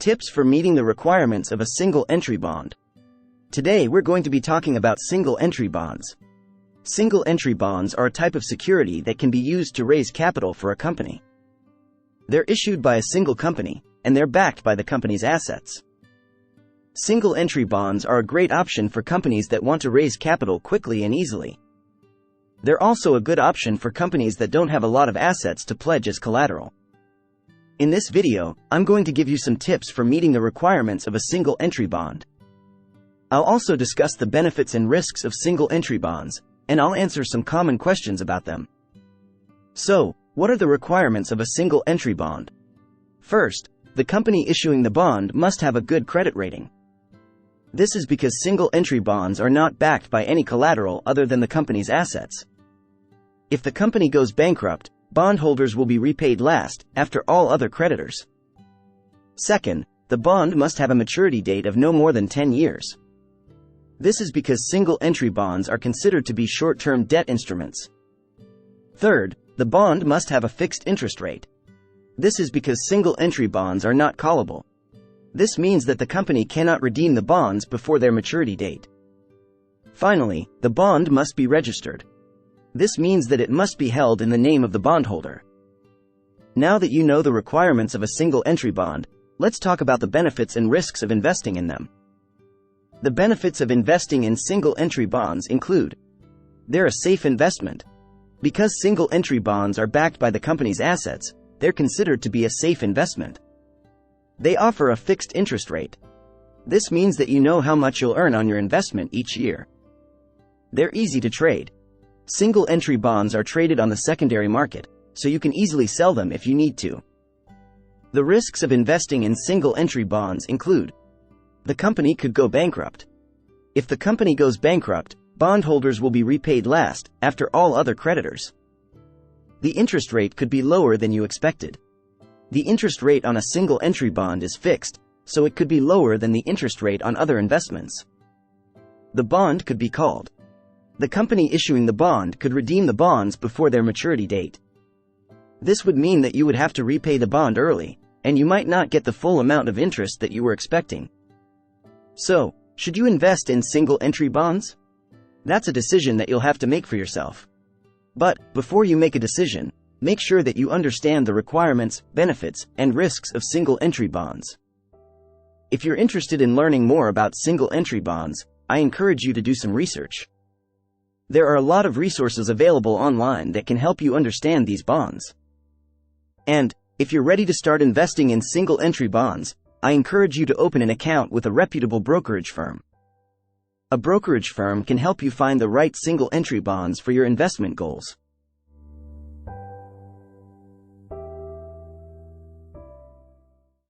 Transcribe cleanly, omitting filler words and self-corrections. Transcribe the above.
Tips for meeting the requirements of a single entry bond. Today we're going to be talking about single entry bonds. Single entry bonds are a type of security that can be used to raise capital for a company. They're issued by a single company, and they're backed by the company's assets. Single entry bonds are a great option for companies that want to raise capital quickly and easily. They're also a good option for companies that don't have a lot of assets to pledge as collateral. In this video, I'm going to give you some tips for meeting the requirements of a single entry bond. I'll also discuss the benefits and risks of single entry bonds, and I'll answer some common questions about them. So, what are the requirements of a single entry bond? First, the company issuing the bond must have a good credit rating. This is because single entry bonds are not backed by any collateral other than the company's assets. If the company goes bankrupt, bondholders will be repaid last, after all other creditors. Second, the bond must have a maturity date of no more than 10 years. This is because single entry bonds are considered to be short-term debt instruments. Third, the bond must have a fixed interest rate. This is because single entry bonds are not callable. This means that the company cannot redeem the bonds before their maturity date. Finally, the bond must be registered. This means that it must be held in the name of the bondholder. Now that you know the requirements of a single entry bond, let's talk about the benefits and risks of investing in them. The benefits of investing in single entry bonds include: they're a safe investment. Because single entry bonds are backed by the company's assets, they're considered to be a safe investment. They offer a fixed interest rate. This means that you know how much you'll earn on your investment each year. They're easy to trade. Single entry bonds are traded on the secondary market, so you can easily sell them if you need to. The risks of investing in single entry bonds include: the company could go bankrupt. If the company goes bankrupt, bondholders will be repaid last, after all other creditors. The interest rate could be lower than you expected. The interest rate on a single entry bond is fixed, so it could be lower than the interest rate on other investments. The bond could be called. The company issuing the bond could redeem the bonds before their maturity date. This would mean that you would have to repay the bond early, and you might not get the full amount of interest that you were expecting. So, should you invest in single entry bonds? That's a decision that you'll have to make for yourself. But, before you make a decision, make sure that you understand the requirements, benefits, and risks of single entry bonds. If you're interested in learning more about single entry bonds, I encourage you to do some research. There are a lot of resources available online that can help you understand these bonds. And, if you're ready to start investing in single entry bonds, I encourage you to open an account with a reputable brokerage firm. A brokerage firm can help you find the right single entry bonds for your investment goals.